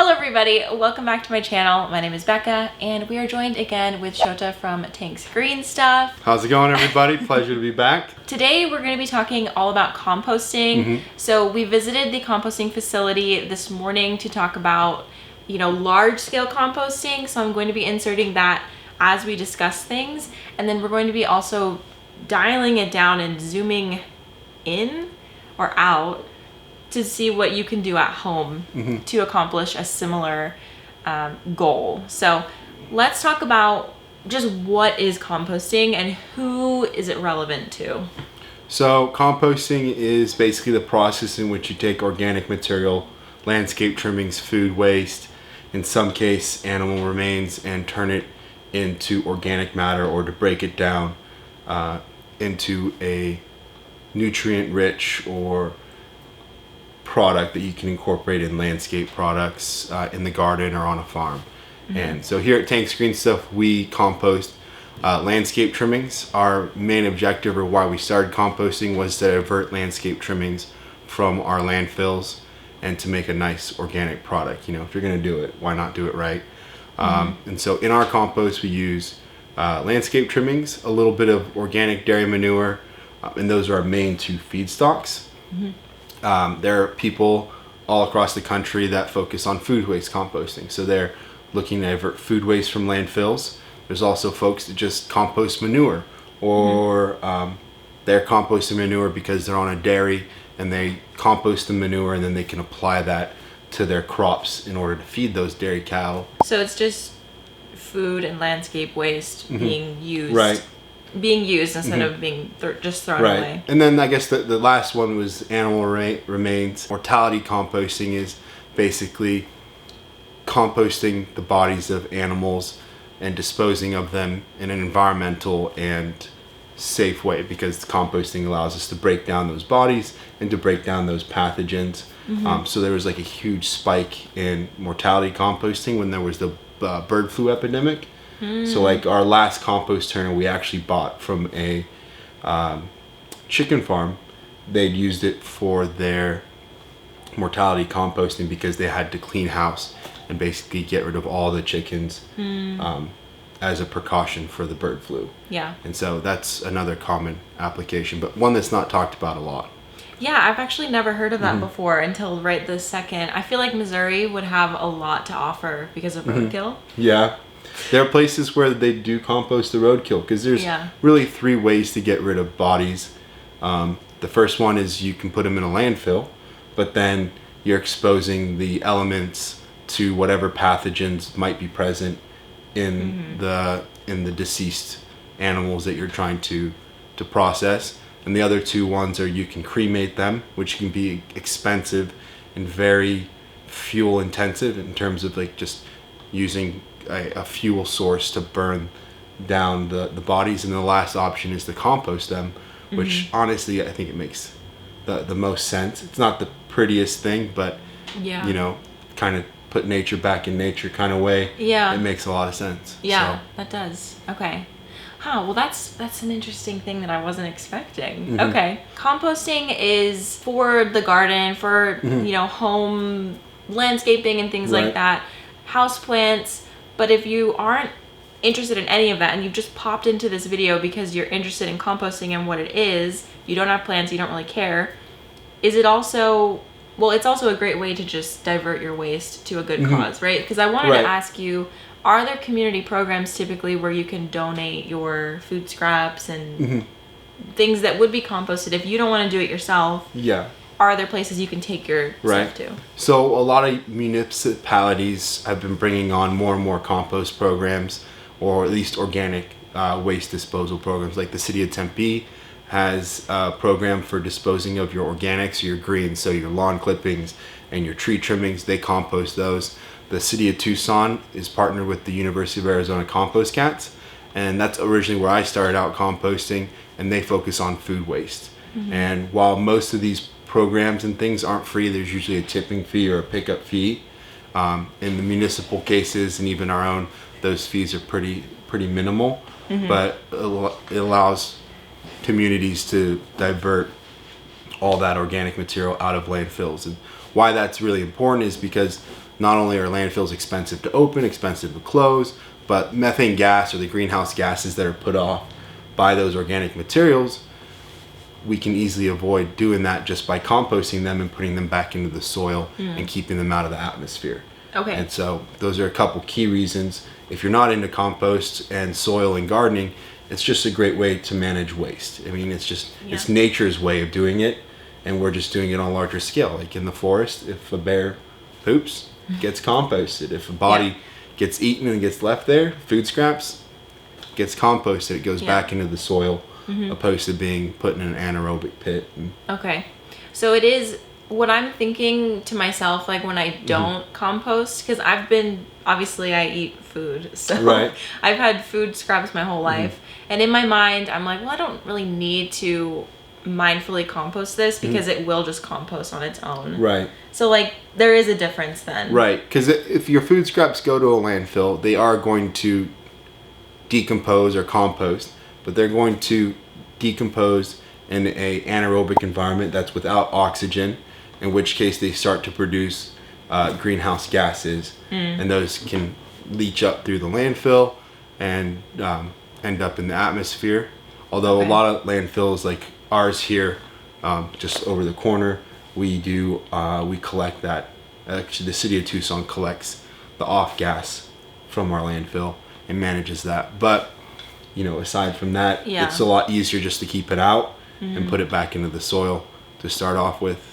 Hello everybody, welcome back to my channel. My name is Becca and we are joined again with Shota from Tank's Green Stuff. How's it going, everybody? Pleasure to be back. Today we're going to be talking all about composting. So we visited the composting facility this morning to talk about, large scale composting. So I'm going to be inserting that as we discuss things. And then we're going to be also dialing it down and zooming in or out to see what you can do at home to accomplish a similar goal. So let's talk about just what is composting and who is it relevant to? So composting is basically the process in which you take organic material, landscape trimmings, food waste, in some case animal remains, and turn it into organic matter, or to break it down into a nutrient-rich or product that you can incorporate in landscape products in the garden or on a farm. And so here at Tank's Green Stuff, we compost landscape trimmings. Our main objective, or why we started composting, was to divert landscape trimmings from our landfills and to make a nice organic product. If you're going to do it, why not do it right? And so in our compost, we use landscape trimmings, a little bit of organic dairy manure, and those are our main two feedstocks. There are people all across the country that focus on food waste composting. So they're looking to divert food waste from landfills. There's also folks that just compost manure, or they're composting manure because they're on a dairy and they compost the manure and then they can apply that to their crops in order to feed those dairy cattle. So it's just food and landscape waste being used. Right. Being used instead of being just thrown away. And then I guess the last one was animal remains. Mortality composting is basically composting the bodies of animals and disposing of them in an environmental and safe way, because composting allows us to break down those bodies and to break down those pathogens. So there was like a huge spike in mortality composting when there was the bird flu epidemic. So like our last compost turner we actually bought from a chicken farm. They'd used it for their mortality composting because they had to clean house and basically get rid of all the chickens as a precaution for the bird flu. Yeah. And so that's another common application, but one that's not talked about a lot. Yeah, I've actually never heard of that before until right this second. I feel like Missouri would have a lot to offer because of roadkill. Yeah. There are places where they do compost the roadkill, because there's really three ways to get rid of bodies. The first one is you can put them in a landfill, but then you're exposing the elements to whatever pathogens might be present in the deceased animals that you're trying to process. And the other two ones are you can cremate them, which can be expensive and very fuel intensive in terms of like just using a fuel source to burn down the bodies. And the last option is to compost them, which honestly I think it makes the most sense. It's not the prettiest thing, but kind of put nature back in nature kind of way. It makes a lot of sense. Yeah, that does. Okay. Well, that's an interesting thing that I wasn't expecting. Okay. Composting is for the garden, for home landscaping and things like that, house plants. But if you aren't interested in any of that and you've just popped into this video because you're interested in composting and what it is, you don't have plants, you don't really care, is it also, well, it's also a great way to just divert your waste to a good cause, right? Because I wanted to ask you, are there community programs typically where you can donate your food scraps and things that would be composted if you don't want to do it yourself? Yeah. Are there places you can take your stuff to? So a lot of municipalities have been bringing on more and more compost programs, or at least organic waste disposal programs. Like the city of Tempe has a program for disposing of your organics, your greens, so your lawn clippings and your tree trimmings. They compost those. The city of Tucson is partnered with the University of Arizona Compost Cats, and that's originally where I started out composting, and they focus on food waste. And while most of these programs and things aren't free, there's usually a tipping fee or a pickup fee. In the municipal cases and even our own, those fees are pretty minimal, but it allows communities to divert all that organic material out of landfills. And why that's really important is because not only are landfills expensive to open, expensive to close, but methane gas or the greenhouse gases that are put off by those organic materials, we can easily avoid doing that just by composting them and putting them back into the soil and keeping them out of the atmosphere. Okay. And so those are a couple key reasons. If you're not into compost and soil and gardening, it's just a great way to manage waste. I mean, it's just, it's nature's way of doing it, and we're just doing it on a larger scale. Like in the forest, if a bear poops, it gets composted. If a body gets eaten and gets left there, food scraps, gets composted. It goes back into the soil, opposed to being put in an anaerobic pit. Okay. So it is what I'm thinking to myself, like when I don't compost, because obviously I eat food, so I've had food scraps my whole life, and in my mind I'm like, well, I don't really need to mindfully compost this because it will just compost on its own. Right. So like there is a difference then. Right, because if your food scraps go to a landfill, they are going to decompose or compost, but they're going to decompose in a anaerobic environment that's without oxygen, in which case they start to produce greenhouse gases, and those can leach up through the landfill and end up in the atmosphere. Although a lot of landfills like ours here, just over the corner, we collect that. Actually, the city of Tucson collects the off gas from our landfill and manages that. But aside from that, it's a lot easier just to keep it out and put it back into the soil to start off with.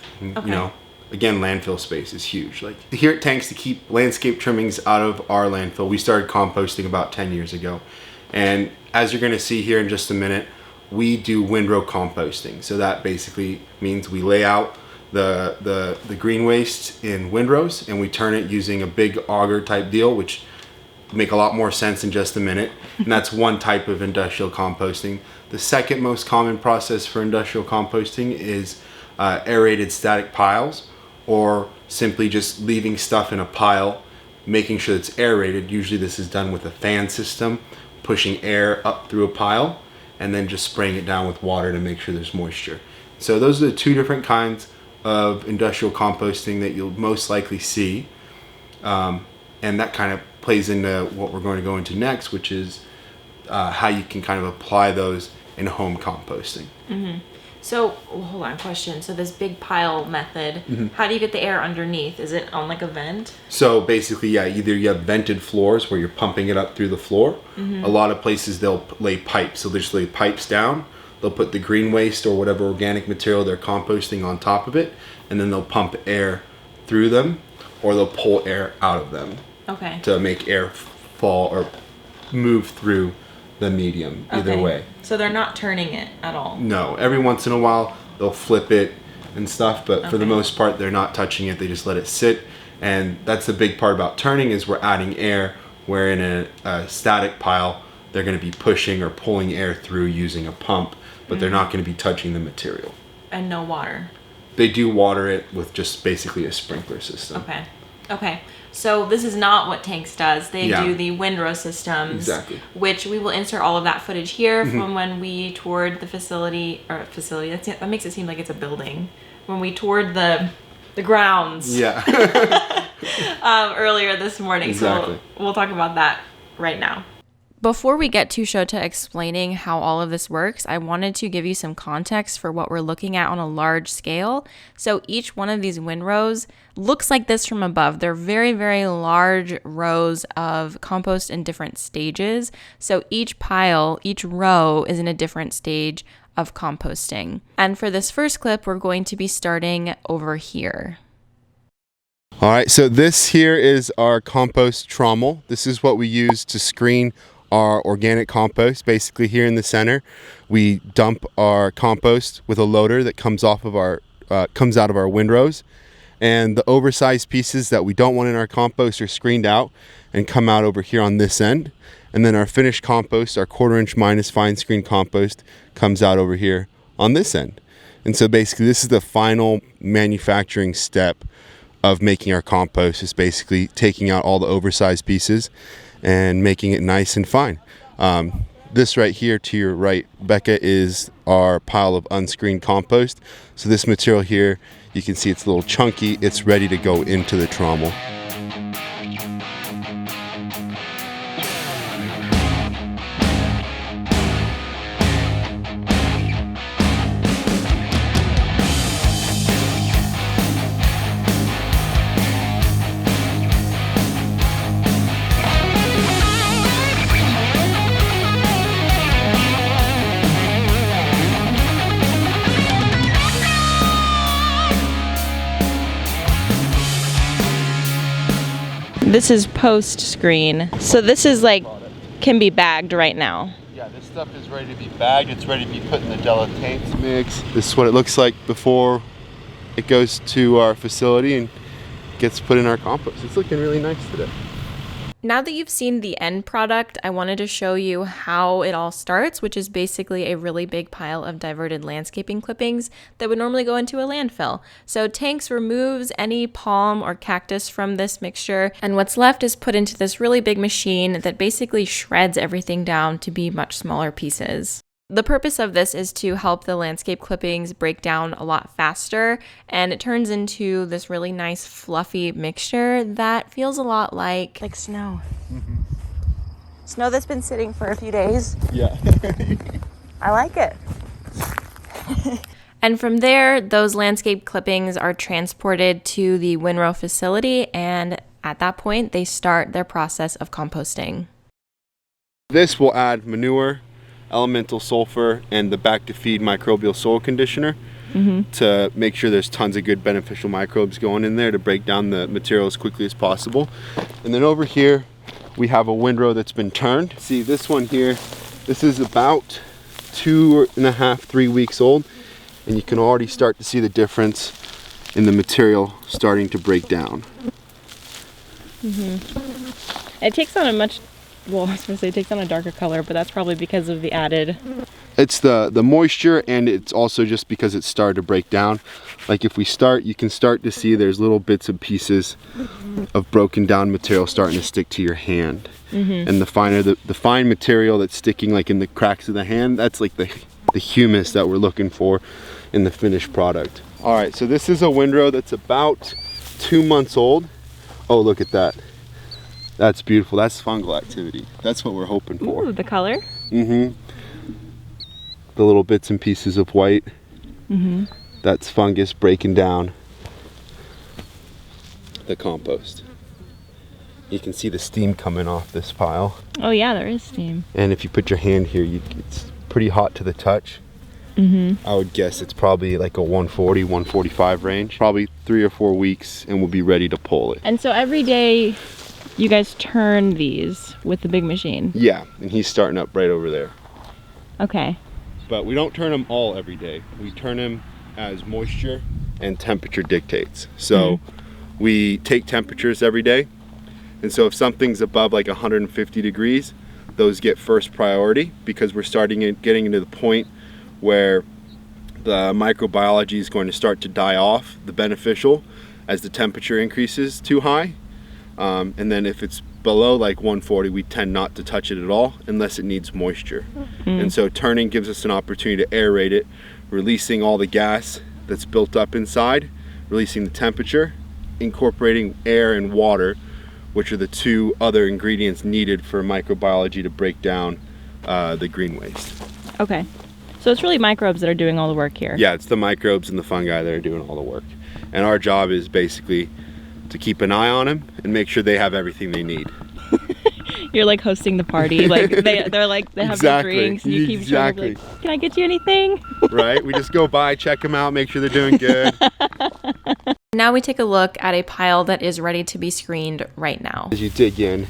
Again, landfill space is huge. Like here at Tanks, to keep landscape trimmings out of our landfill, we started composting about 10 years ago. And as you're going to see here in just a minute, we do windrow composting. So that basically means we lay out the green waste in windrows, and we turn it using a big auger type deal, which make a lot more sense in just a minute. And that's one type of industrial composting. The second most common process for industrial composting is aerated static piles, or simply just leaving stuff in a pile, making sure it's aerated. Usually this is done with a fan system, pushing air up through a pile, and then just spraying it down with water to make sure there's moisture. So those are the two different kinds of industrial composting that you'll most likely see. And that kind of plays into what we're going to go into next, which is how you can kind of apply those in home composting. So, hold on, question. So this big pile method, how do you get the air underneath? Is it on like a vent? So basically, either you have vented floors where you're pumping it up through the floor. A lot of places they'll lay pipes. So they just lay pipes down. They'll put the green waste or whatever organic material they're composting on top of it, and then they'll pump air through them, or they'll pull air out of them. Okay. To make air fall or move through the medium, either way. So they're not turning it at all? No. Every once in a while, they'll flip it and stuff, but for the most part, they're not touching it. They just let it sit. And that's the big part about turning, is we're adding air, where in a static pile, they're going to be pushing or pulling air through using a pump, but they're not going to be touching the material. And no water? They do water it with just basically a sprinkler system. Okay. So this is not what Tanks does. They do the windrow systems. Exactly. Which we will insert all of that footage here from when we toured the facility. That makes it seem like it's a building. When we toured the grounds. Yeah. Earlier this morning. Exactly. So we'll talk about that right now. Before we get to Shota explaining how all of this works, I wanted to give you some context for what we're looking at on a large scale. So each one of these windrows looks like this from above. They're very, very large rows of compost in different stages. So each pile, each row is in a different stage of composting. And for this first clip, we're going to be starting over here. All right, so this here is our compost trommel. This is what we use to screen our organic compost. Basically here in the center, we dump our compost with a loader that comes out of our windrows, and the oversized pieces that we don't want in our compost are screened out and come out over here on this end. And then our finished compost, our 1/4 inch minus fine screen compost, comes out over here on this end. And so basically this is the final manufacturing step of making our compost, is basically taking out all the oversized pieces and making it nice and fine. This right here to your right, Becca, is our pile of unscreened compost. So this material here, you can see it's a little chunky. It's ready to go into the trommel. This is post screen. So this is like, can be bagged right now. Yeah, this stuff is ready to be bagged. It's ready to be put in the gelatinous mix. This is what it looks like before it goes to our facility and gets put in our compost. It's looking really nice today. Now that you've seen the end product, I wanted to show you how it all starts, which is basically a really big pile of diverted landscaping clippings that would normally go into a landfill. So Tanks removes any palm or cactus from this mixture, and what's left is put into this really big machine that basically shreds everything down to be much smaller pieces. The purpose of this is to help the landscape clippings break down a lot faster, and it turns into this really nice fluffy mixture that feels a lot like snow. Mm-hmm. Snow that's been sitting for a few days. Yeah. I like it. And from there, those landscape clippings are transported to the windrow facility, and at that point, they start their process of composting. This will add manure, elemental sulfur, and the back to feed microbial soil conditioner to make sure there's tons of good beneficial microbes going in there to break down the material as quickly as possible. And then over here we have a windrow that's been turned. See this one here, this is about 2.5, 3 weeks old, and you can already start to see the difference in the material starting to break down. It takes on a much, well, I was going to say it takes on a darker color, but that's probably because of the added. It's the moisture, and it's also just because it started to break down. Like if we start, you can start to see there's little bits and pieces of broken down material starting to stick to your hand. And the finer, the fine material that's sticking like in the cracks of the hand, that's like the humus that we're looking for in the finished product. All right, so this is a windrow that's about 2 months old. Oh, look at that. That's beautiful. That's fungal activity. That's what we're hoping for. Ooh, the color? The little bits and pieces of white. That's fungus breaking down the compost. You can see the steam coming off this pile. Oh yeah, there is steam. And if you put your hand here, it's pretty hot to the touch. I would guess it's probably like a 140, 145 range. Probably 3 or 4 weeks and we'll be ready to pull it. And so every day you guys turn these with the big machine? Yeah, and he's starting up right over there. Okay. But we don't turn them all every day. We turn them as moisture and temperature dictates. So we take temperatures every day. And so if something's above like 150 degrees, those get first priority because we're getting into the point where the microbiology is going to start to die off, the beneficial, as the temperature increases too high. And then if it's below like 140, we tend not to touch it at all unless it needs moisture. And so turning gives us an opportunity to aerate it, releasing all the gas that's built up inside, releasing the temperature, incorporating air and water, which are the two other ingredients needed for microbiology to break down the green waste. Okay. So it's really microbes that are doing all the work here. Yeah, it's the microbes and the fungi that are doing all the work. And our job is basically to keep an eye on them and make sure they have everything they need. You're like hosting the party. Like they're like, they have their drinks and you keep showing up like, can I get you anything? Right, we just go by, check them out, make sure they're doing good. Now we take a look at a pile that is ready to be screened right now. As you dig in,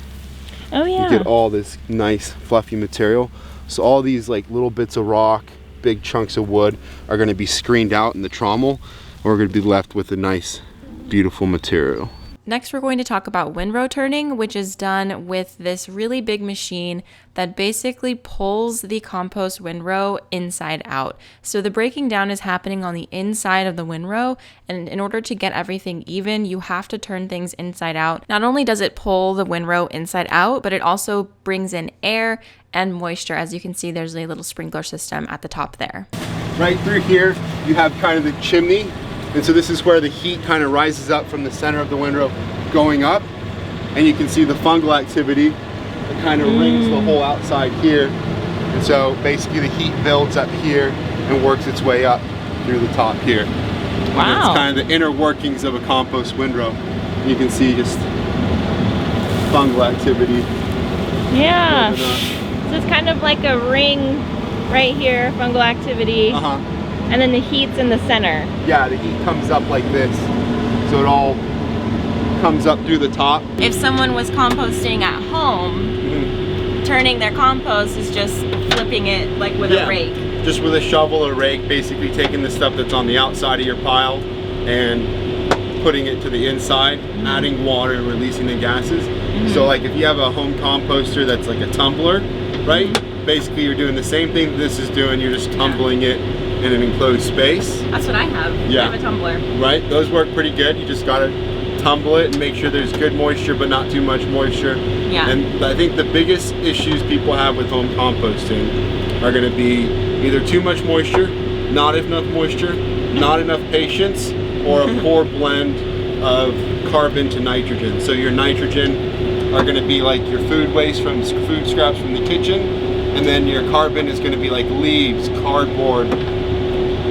oh yeah, you get all this nice fluffy material. So all these like little bits of rock, big chunks of wood are going to be screened out in the trommel, and we're going to be left with a nice, beautiful material. Next, we're going to talk about windrow turning, which is done with this really big machine that basically pulls the compost windrow inside out. So the breaking down is happening on the inside of the windrow, and in order to get everything even, you have to turn things inside out. Not only does it pull the windrow inside out, but it also brings in air and moisture. As you can see, there's a little sprinkler system at the top there. Right through here, you have kind of the chimney. And so this is where the heat kind of rises up from the center of the windrow going up. And you can see the fungal activity that kind of rings the whole outside here. And so basically the heat builds up here and works its way up through the top here. Wow. And it's kind of the inner workings of a compost windrow. You can see just fungal activity. Yeah. So it's kind of like a ring right here, fungal activity. And then the heat's in the center. Yeah, the heat comes up like this. So it all comes up through the top. If someone was composting at home, turning their compost is just flipping it like with a rake. Just with a shovel or rake, basically taking the stuff that's on the outside of your pile and putting it to the inside, adding water and releasing the gases. So like if you have a home composter that's like a tumbler, right? Basically you're doing the same thing that this is doing, you're just tumbling it in an enclosed space. That's what I have. I have a tumbler. Right, those work pretty good. You just gotta tumble it and make sure there's good moisture but not too much moisture. And I think the biggest issues people have with home composting are gonna be either too much moisture, not enough moisture, not enough patience, or a poor blend of carbon to nitrogen. So your nitrogen are gonna be like your food waste from food scraps from the kitchen, and then your carbon is gonna be like leaves, cardboard.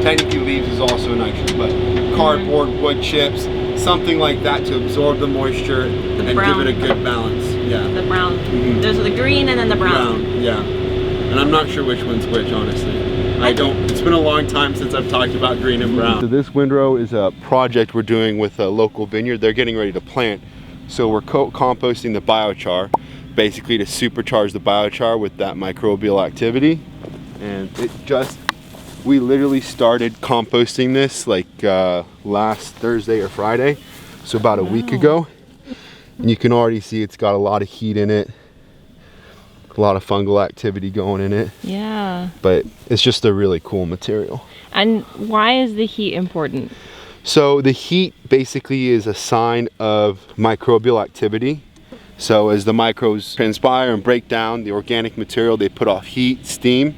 Technically leaves is also nitrogen, but cardboard, wood chips, something like that to absorb the moisture and give it a good balance. The brown. Those are the green and then the brown. And I'm not sure which one's which, honestly. It's been a long time since I've talked about green and brown. So this windrow is a project we're doing with a local vineyard. They're getting ready to plant. So we're composting the biochar, basically to supercharge the biochar with that microbial activity. And we literally started composting this like last Thursday or Friday. So about a week ago. And you can already see it's got a lot of heat in it. A lot of fungal activity going in it. But it's just a really cool material. And why is the heat important? So the heat basically is a sign of microbial activity. So as the microbes transpire and break down the organic material, they put off heat, steam.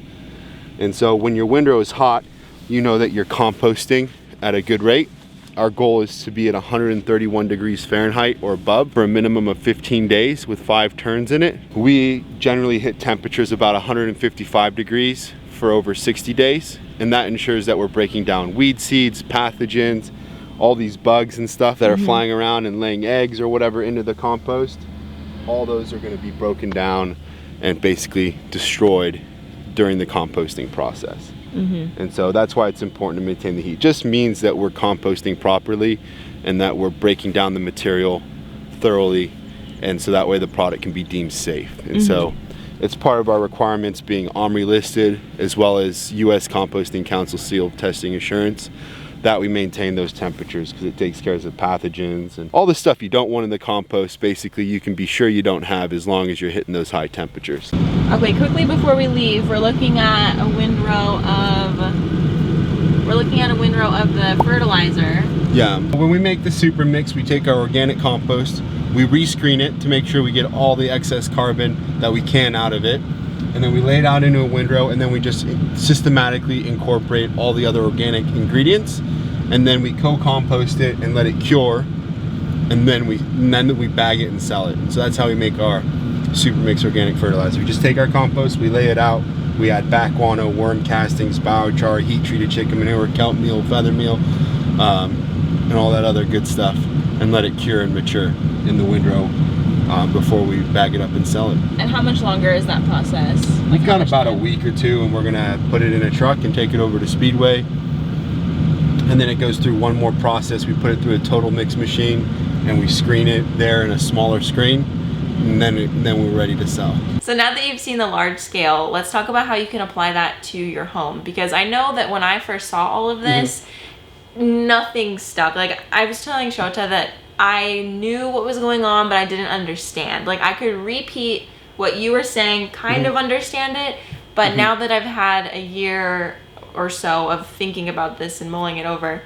And so when your windrow is hot, you know that you're composting at a good rate. Our goal is to be at 131 degrees Fahrenheit or above for a minimum of 15 days with 5 turns in it. We generally hit temperatures about 155 degrees for over 60 days. And that ensures that we're breaking down weed seeds, pathogens, all these bugs and stuff that are flying around and laying eggs or whatever into the compost. All those are going to be broken down and basically destroyed during the composting process. And so that's why it's important to maintain the heat. Just means that we're composting properly and that we're breaking down the material thoroughly, and so that way the product can be deemed safe. And so it's part of our requirements being OMRI listed, as well as US Composting Council seal testing assurance, that we maintain those temperatures because it takes care of the pathogens and all the stuff you don't want in the compost. Basically you can be sure you don't have as long as you're hitting those high temperatures. Okay, quickly before we leave, we're looking at a windrow of the fertilizer. Yeah, when we make the super mix, we take our organic compost, we rescreen it to make sure we get all the excess carbon that we can out of it, and then we lay it out into a windrow, and then we just systematically incorporate all the other organic ingredients, and then we co-compost it and let it cure, and then we bag it and sell it. So that's how we make our super mix organic fertilizer. We just take our compost, we lay it out, we add back guano, worm castings, biochar, heat treated chicken manure, kelp meal, feather meal, and all that other good stuff, and let it cure and mature in the windrow before we bag it up and sell it. And how much longer is that process? We've got about a week or two, and we're gonna put it in a truck and take it over to Speedway, and then it goes through one more process. We put it through a total mix machine and we screen it there in a smaller screen, and then we're ready to sell. So now that you've seen the large scale, let's talk about how you can apply that to your home, because I know that when I first saw all of this, nothing stuck. Like, I was telling Shota that I knew what was going on, but I didn't understand. Like, I could repeat what you were saying, kind of understand it, but now that I've had a year or so of thinking about this and mulling it over,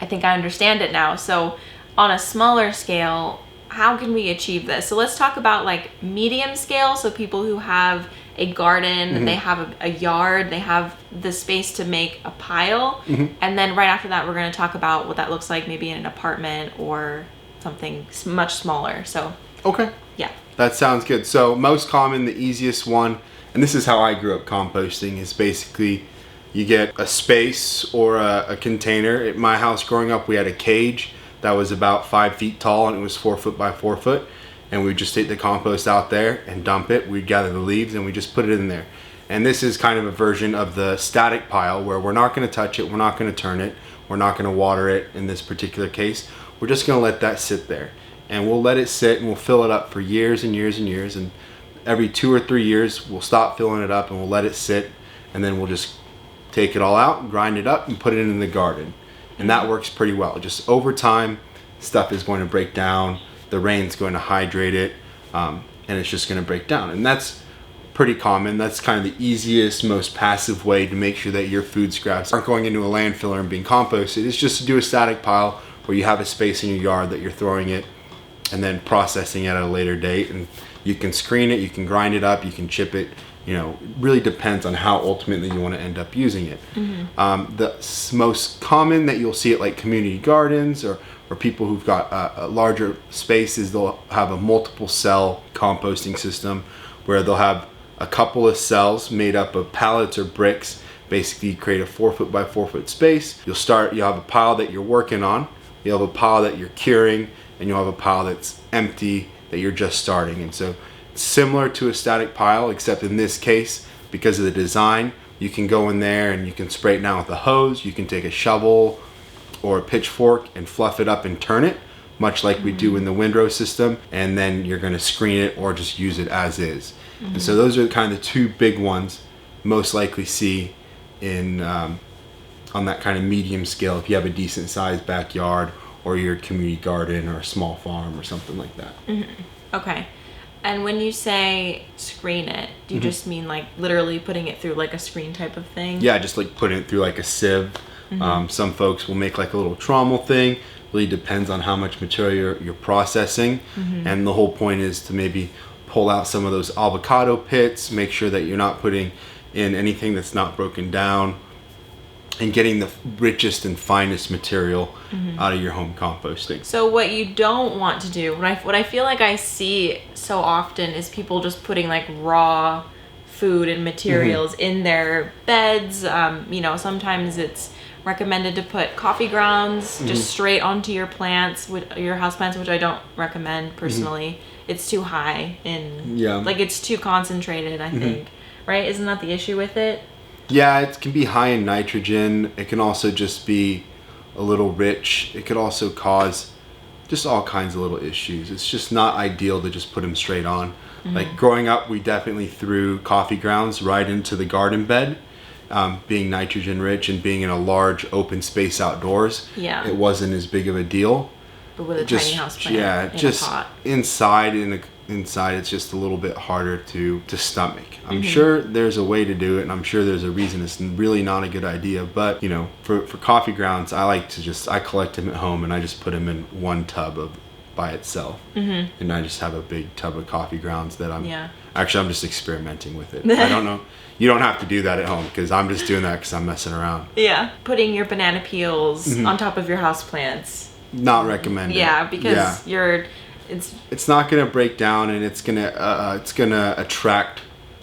I think I understand it now. So on a smaller scale, how can we achieve this? So let's talk about like medium scale. So people who have a garden, they have a yard, they have the space to make a pile. And then right after that, we're going to talk about what that looks like maybe in an apartment or something much smaller. So okay, yeah, that sounds good. So most common, the easiest one, and this is how I grew up composting, is basically you get a space or a container. At my house growing up, we had a cage that was about 5 feet tall, and it was 4 foot by 4 foot. And we'd just take the compost out there and dump it. We'd gather the leaves and we just put it in there. And this is kind of a version of the static pile where we're not going to touch it, we're not going to turn it, we're not going to water it in this particular case. We're just going to let that sit there. and we'll let it sit and we'll fill it up for years and years and years. And every 2 or 3 years, we'll stop filling it up and we'll let it sit. And then we'll just take it all out, grind it up, and put it in the garden. And that works pretty well. Just over time, stuff is going to break down. The rain's going to hydrate it, and it's just going to break down. And that's pretty common. That's kind of the easiest, most passive way to make sure that your food scraps aren't going into a landfill and being composted. It's just to do a static pile where you have a space in your yard that you're throwing it and then processing it at a later date. And you can screen it, you can grind it up, you can chip it. You know, it really depends on how ultimately you want to end up using it. The most common that you'll see at like community gardens or people who've got a larger spaces, they'll have a multiple cell composting system where they'll have a couple of cells made up of pallets or bricks. Basically, you create a 4 foot by 4 foot space. You'll have a pile that you're working on, you'll have a pile that you're curing, and you'll have a pile that's empty that you're just starting. And so it's similar to a static pile, except in this case, because of the design, you can go in there and you can spray it down with a hose. You can take a shovel or a pitchfork and fluff it up and turn it, much like we do in the windrow system, and then you're going to screen it or just use it as is. And so those are kind of the two big ones most likely see in on that kind of medium scale if you have a decent sized backyard or your community garden or a small farm or something like that. Okay. And when you say screen it, do you just mean like literally putting it through like a screen type of thing? Yeah, just like putting it through like a sieve. Some folks will make like a little trommel thing. Really depends on how much material you're processing. And the whole point is to maybe pull out some of those avocado pits, make sure that you're not putting in anything that's not broken down, and getting the richest and finest material out of your home composting. So what you don't want to do, what I feel like I see so often is people just putting like raw food and materials in their beds. You know, sometimes it's recommended to put coffee grounds just straight onto your plants, your house plants, which I don't recommend personally. It's too high in, like it's too concentrated, I think, right? Isn't that the issue with it? Yeah, it can be high in nitrogen. It can also just be a little rich. It could also cause just all kinds of little issues. It's just not ideal to just put them straight on. Like growing up, we definitely threw coffee grounds right into the garden bed. Being nitrogen rich and being in a large open space outdoors, it wasn't as big of a deal. But with a tiny house plant, just inside it's just a little bit harder to stomach. I'm sure there's a way to do it, and I'm sure there's a reason it's really not a good idea. But you know, for coffee grounds, I collect them at home and I just put them in one tub by itself, and I just have a big tub of coffee grounds that I'm just experimenting with it. I don't know. You don't have to do that at home because I'm just doing that because I'm messing around. Yeah, putting your banana peels on top of your house plants. Not recommended. Yeah, because it's not gonna break down, and it's gonna attract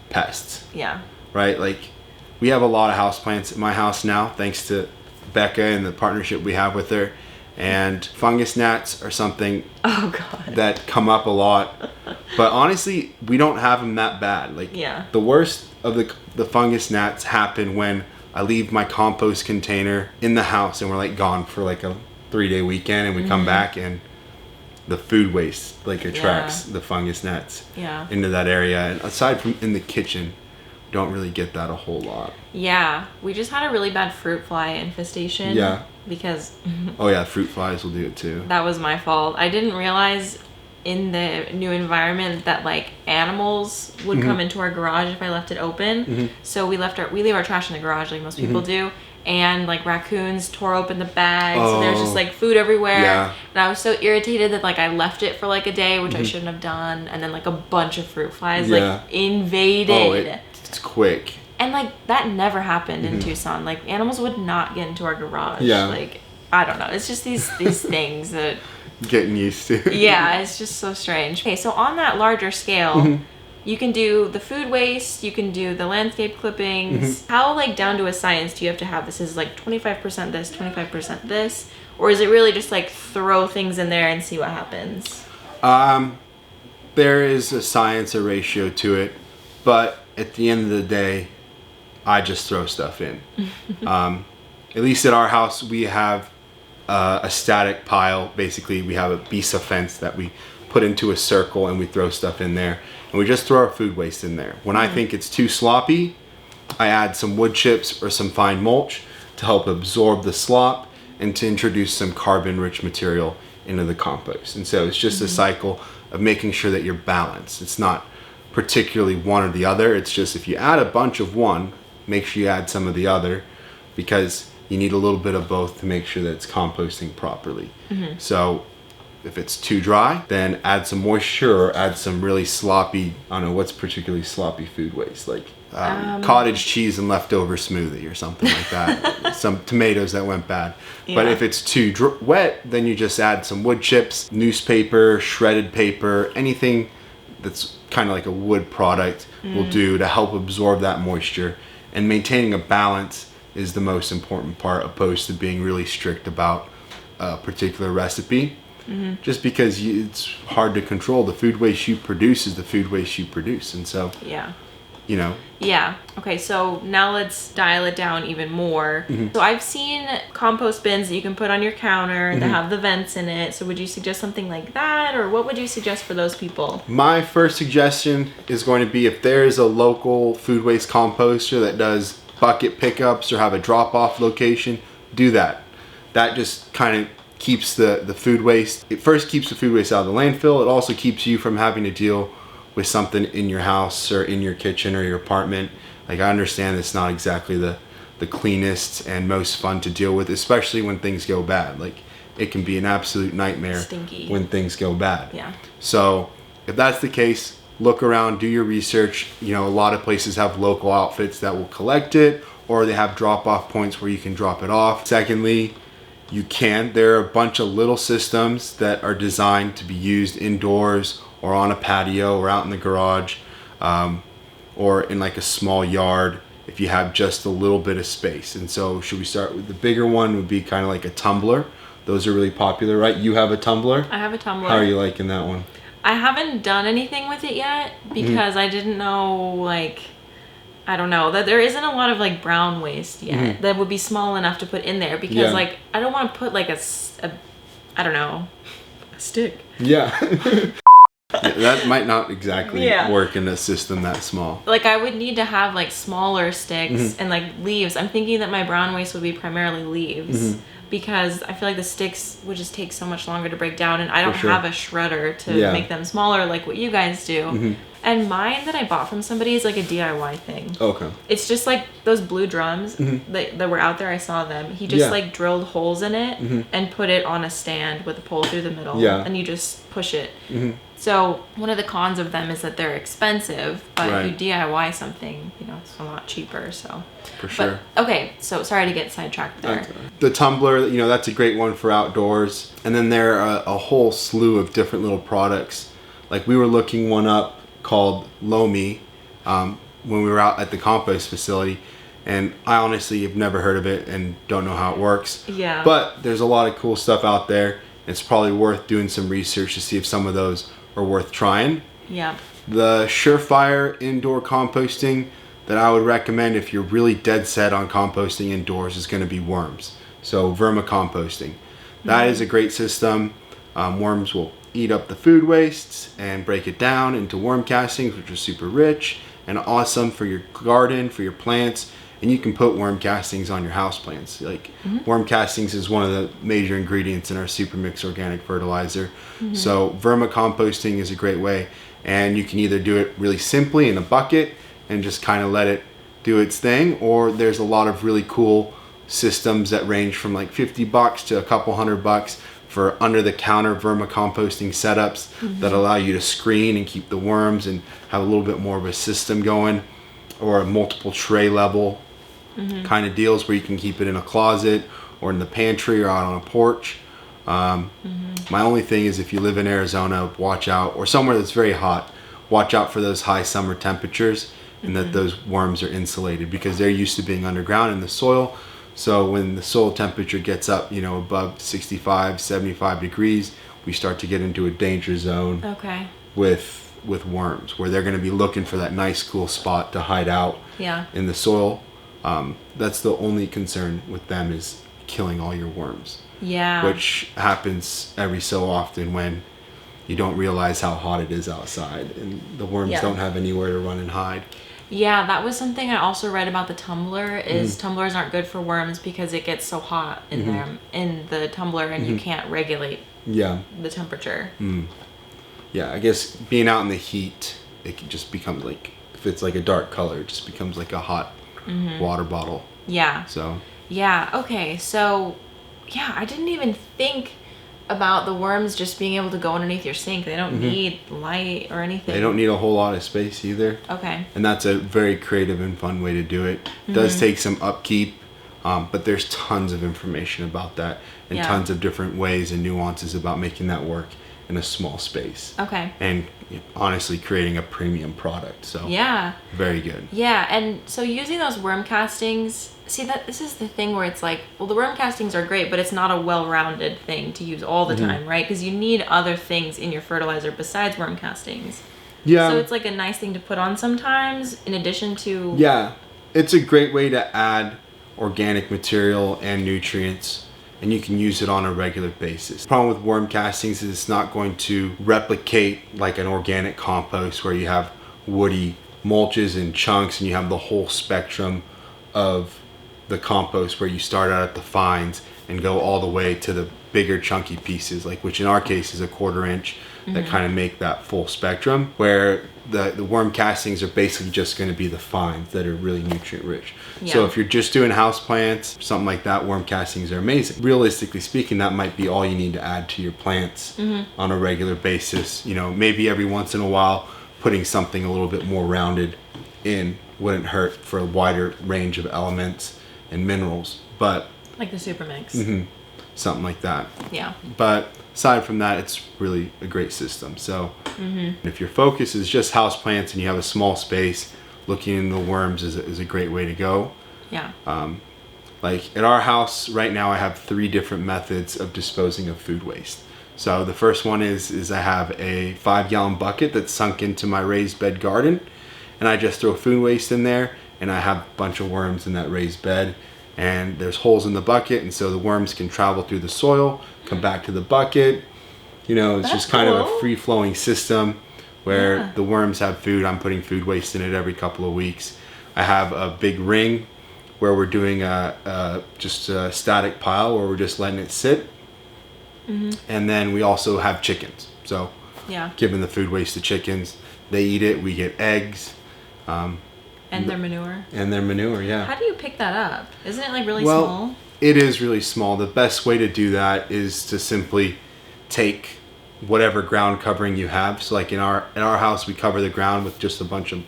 pests. Yeah. Right. Like we have a lot of houseplants at my house now, thanks to Becca and the partnership we have with her. And fungus gnats are something that come up a lot. But honestly, we don't have them that bad. Like the worst of the fungus gnats happen when I leave my compost container in the house and we're like gone for like a 3-day weekend, and we come back and the food waste like attracts the fungus gnats into that area. And aside from in the kitchen, don't really get that a whole lot. Yeah, we just had a really bad fruit fly infestation. Yeah. Because fruit flies will do it too. That was my fault. I didn't realize in the new environment that like animals would come into our garage if I left it open. So we leave our trash in the garage like most people do, and like raccoons tore open the bags and there's just like food everywhere. And I was so irritated that like I left it for like a day, which I shouldn't have done, and then like a bunch of fruit flies like invaded. It's quick. And like that never happened in Tucson. Like animals would not get into our garage. Yeah. Like I don't know. It's just these things that getting used to. Yeah, it's just so strange. Okay, so on that larger scale, you can do the food waste, you can do the landscape clippings. How like down to a science do you have to have this? Is like 25% this, 25% this, or is it really just like throw things in there and see what happens? There is a science, a ratio to it, but at the end of the day, I just throw stuff in. At least at our house, we have a static pile. Basically, we have a piece of fence that we put into a circle and we throw stuff in there, and we just throw our food waste in there. When I think it's too sloppy, I add some wood chips or some fine mulch to help absorb the slop and to introduce some carbon-rich material into the compost. And so it's just a cycle of making sure that you're balanced. It's not particularly one or the other. It's just if you add a bunch of one, make sure you add some of the other, because you need a little bit of both to make sure that it's composting properly. So if it's too dry, then add some moisture or add some really sloppy, I don't know, what's particularly sloppy food waste, like cottage cheese and leftover smoothie or something like that. Some tomatoes that went bad. But if it's too wet, then you just add some wood chips, newspaper, shredded paper, anything that's kind of like a wood product will do to help absorb that moisture. And maintaining a balance is the most important part, opposed to being really strict about a particular recipe. Just because it's hard to control. The food waste you produce is the food waste you produce. And so, you know. Yeah. Okay, so now let's dial it down even more. So I've seen compost bins that you can put on your counter that have the vents in it. So would you suggest something like that, or what would you suggest for those people? My first suggestion is going to be, if there is a local food waste composter that does bucket pickups or have a drop-off location, do that. That just kind of keeps the food waste. It first keeps the food waste out of the landfill. It also keeps you from having to deal with something in your house or in your kitchen or your apartment. Like, I understand it's not exactly the cleanest and most fun to deal with, especially when things go bad. Like, it can be an absolute nightmare when things go bad. So if that's the case, look around, do your research. You know, a lot of places have local outfits that will collect it, or they have drop-off points where you can drop it off. Secondly, there are a bunch of little systems that are designed to be used indoors or on a patio or out in the garage, or in like a small yard if you have just a little bit of space. And so should we start with the bigger one? Would be kind of like a tumbler. Those are really popular, right? You have a tumbler? I have a tumbler. How are you liking that one? I haven't done anything with it yet because I didn't know, like, I don't know, that there isn't a lot of like brown waste yet that would be small enough to put in there, because like I don't want to put like a I don't know, a stick. That might not exactly work in a system that small. Like, I would need to have like smaller sticks and like leaves. I'm thinking that my brown waste would be primarily leaves, because I feel like the sticks would just take so much longer to break down, and I don't have a shredder to make them smaller like what you guys do. And mine that I bought from somebody is like a DIY thing. Okay. It's just like those blue drums that were out there. I saw them. He just like drilled holes in it and put it on a stand with a pole through the middle. And you just push it. So one of the cons of them is that they're expensive, but if you DIY something, you know, it's a lot cheaper. So for sure. But, okay, so sorry to get sidetracked there. The tumbler, you know, that's a great one for outdoors. And then there are a whole slew of different little products. Like, we were looking one up called Lomi when we were out at the compost facility, and I honestly have never heard of it and don't know how it works. But there's a lot of cool stuff out there. It's probably worth doing some research to see if some of those are worth trying. The surefire indoor composting that I would recommend if you're really dead set on composting indoors is going to be worms. So vermicomposting. That is a great system. Worms will eat up the food waste and break it down into worm castings, which are super rich and awesome for your garden, for your plants. And you can put worm castings on your house plants. Like, worm castings is one of the major ingredients in our super mix organic fertilizer. So vermicomposting is a great way. And you can either do it really simply in a bucket and just kind of let it do its thing, or there's a lot of really cool systems that range from like $50 to a couple $100 for under the counter vermicomposting setups that allow you to screen and keep the worms and have a little bit more of a system going, or a multiple tray level kind of deals where you can keep it in a closet or in the pantry or out on a porch. My only thing is, if you live in Arizona, watch out, or somewhere that's very hot, watch out for those high summer temperatures and that those worms are insulated, because they're used to being underground in the soil. So when the soil temperature gets up, you know, above 65, 75 degrees, we start to get into a danger zone with worms, where they're going to be looking for that nice cool spot to hide out in the soil. That's the only concern with them, is killing all your worms. Yeah. Which happens every so often when you don't realize how hot it is outside and the worms don't have anywhere to run and hide. Yeah, that was something I also read about the tumbler, is tumblers aren't good for worms because it gets so hot in them, in the tumbler, and you can't regulate the temperature. Yeah, I guess being out in the heat, it can just become like, if it's like a dark color, it just becomes like a hot water bottle. Yeah. So. Yeah, okay, so, yeah, I didn't even think about the worms just being able to go underneath your sink. They don't need light or anything. They don't need a whole lot of space either. Okay. And that's a very creative and fun way to do it. It does take some upkeep, but there's tons of information about that and tons of different ways and nuances about making that work in a small space. Okay. And honestly creating a premium product. So yeah. Very good. Yeah, and so using those worm castings, see that this is the thing where it's like, well, the worm castings are great, but it's not a well-rounded thing to use all the time, right? Because you need other things in your fertilizer besides worm castings. Yeah. So it's like a nice thing to put on sometimes in addition to... Yeah. It's a great way to add organic material and nutrients, and you can use it on a regular basis. The problem with worm castings is it's not going to replicate like an organic compost where you have woody mulches and chunks and you have the whole spectrum of the compost, where you start out at the fines and go all the way to the bigger chunky pieces, like, which in our case is a 1/4 inch, that kind of make that full spectrum, where the worm castings are basically just going to be the fines that are really nutrient rich. So if you're just doing house plants, something like that, worm castings are amazing. Realistically speaking, that might be all you need to add to your plants on a regular basis. You know, maybe every once in a while putting something a little bit more rounded in wouldn't hurt for a wider range of elements and minerals, but like the super mix. Something like that. Yeah. But aside from that, it's really a great system. So if your focus is just houseplants and you have a small space, looking into the worms is a great way to go. Yeah. Like at our house right now, I have 3 different methods of disposing of food waste. So the first one is I have a 5-gallon bucket that's sunk into my raised bed garden, and I just throw food waste in there, and I have a bunch of worms in that raised bed, and there's holes in the bucket, and so the worms can travel through the soil, come back to the bucket. You know, it's That's just kind of cool. a free-flowing system where the worms have food. I'm putting food waste in it every couple of weeks. I have a big ring where we're doing just a static pile where we're just letting it sit. And then we also have chickens. So giving the food waste to chickens, they eat it, we get eggs. And their manure. And their manure, yeah. How do you pick that up? Isn't it like really small? It is really small. The best way to do that is to simply take whatever ground covering you have. So like in our house, we cover the ground with just a bunch of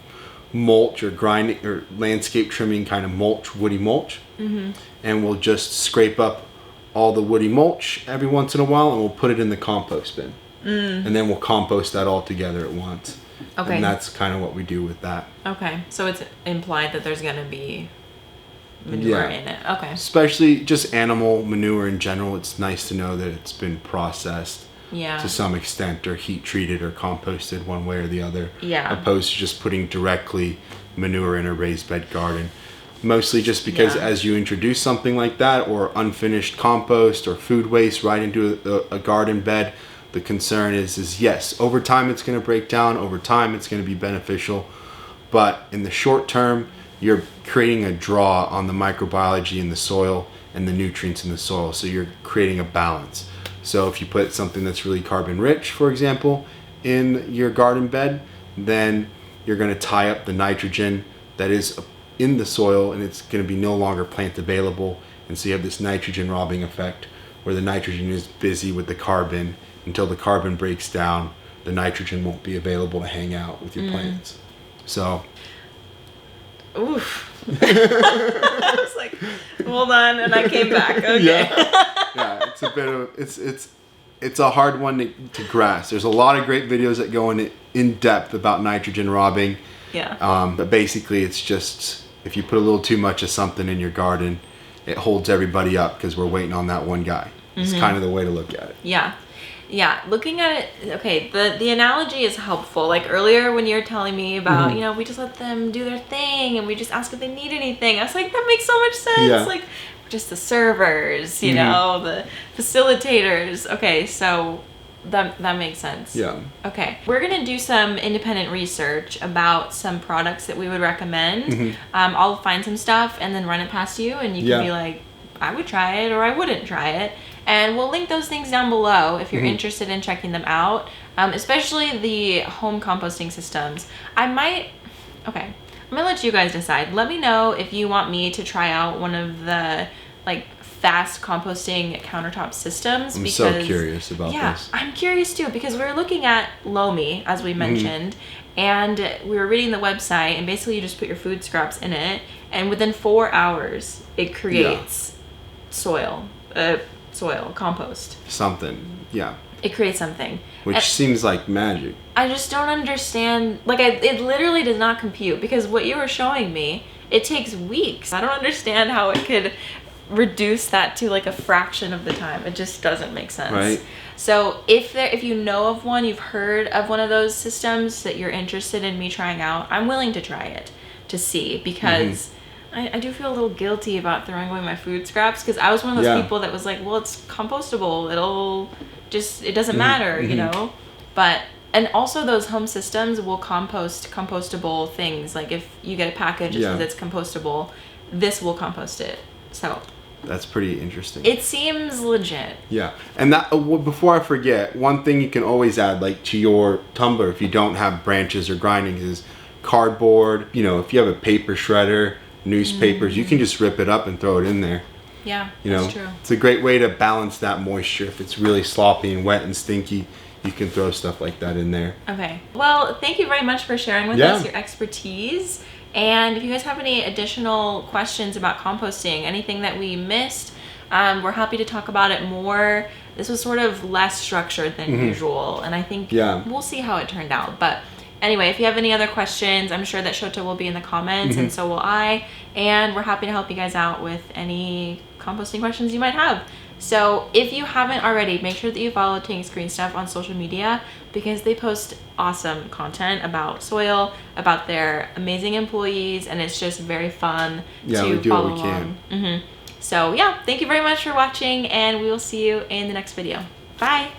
mulch or grinding or landscape trimming kind of mulch, woody mulch. And we'll just scrape up all the woody mulch every once in a while, and we'll put it in the compost bin. And then we'll compost that all together at once. Okay. And that's kind of what we do with that. Okay. So it's implied that there's going to be manure in it. Okay. Especially just animal manure in general. It's nice to know that it's been processed to some extent, or heat treated or composted one way or the other. Yeah. Opposed to just putting directly manure in a raised bed garden. Mostly just because as you introduce something like that, or unfinished compost or food waste right into a garden bed, the concern is yes, over time it's going to break down, over time it's going to be beneficial, but in the short term, you're creating a draw on the microbiology in the soil and the nutrients in the soil, so you're creating a balance. So if you put something that's really carbon rich, for example, in your garden bed, then you're going to tie up the nitrogen that is in the soil, and it's going to be no longer plant available, and so you have this nitrogen robbing effect where the nitrogen is busy with the carbon. Until the carbon breaks down, the nitrogen won't be available to hang out with your plants. So oof. I was like, hold on, and I came back. Okay. Yeah, it's a bit of it's a hard one to grasp. There's a lot of great videos that go in depth about nitrogen robbing. Yeah. But basically, it's just if you put a little too much of something in your garden, it holds everybody up because we're waiting on that one guy. It's kind of the way to look at it. Yeah. Yeah, looking at it, okay, the analogy is helpful. Like earlier when you were telling me about, you know, we just let them do their thing and we just ask if they need anything. I was like, that makes so much sense. Yeah. Like, just the servers, you know, the facilitators. Okay, so that makes sense. Yeah. Okay, we're gonna do some independent research about some products that we would recommend. I'll find some stuff and then run it past you, and you can be like, I would try it or I wouldn't try it. And we'll link those things down below if you're interested in checking them out, especially the home composting systems. I'm gonna let you guys decide. Let me know if you want me to try out one of the like fast composting countertop systems. I'm so curious about this. I'm curious too, because we were looking at Lomi, as we mentioned, and we were reading the website, and basically you just put your food scraps in it, and within 4 hours it creates soil compost. Something, yeah. It creates something. Which seems like magic. I just don't understand. Like, it literally does not compute, because what you were showing me, it takes weeks. I don't understand how it could reduce that to like a fraction of the time. It just doesn't make sense. Right. So if you know of one, you've heard of one of those systems that you're interested in me trying out, I'm willing to try it to see, because I do feel a little guilty about throwing away my food scraps, because I was one of those people that was like, well, it's compostable. It doesn't matter, you know? And also those home systems will compost compostable things. Like if you get a package that says it's compostable, this will compost it. So that's pretty interesting. it seems legit. Yeah. And that before I forget, one thing you can always add, like to your tumbler, if you don't have branches or grindings, is cardboard. You know, if you have a paper shredder, newspapers, you can just rip it up and throw it in there. Yeah, that's true. It's a great way to balance that moisture. If it's really sloppy and wet and stinky, you can throw stuff like that in there. Okay. Well, thank you very much for sharing with us your expertise. And if you guys have any additional questions about composting, anything that we missed, we're happy to talk about it more. This was sort of less structured than usual, and I think we'll see how it turned out. But anyway, if you have any other questions, I'm sure that Shota will be in the comments, and so will I. And we're happy to help you guys out with any composting questions you might have. So if you haven't already, make sure that you follow Tank's Green Stuff on social media, because they post awesome content about soil, about their amazing employees, and it's just very fun to follow along. So yeah, thank you very much for watching, and we will see you in the next video. Bye!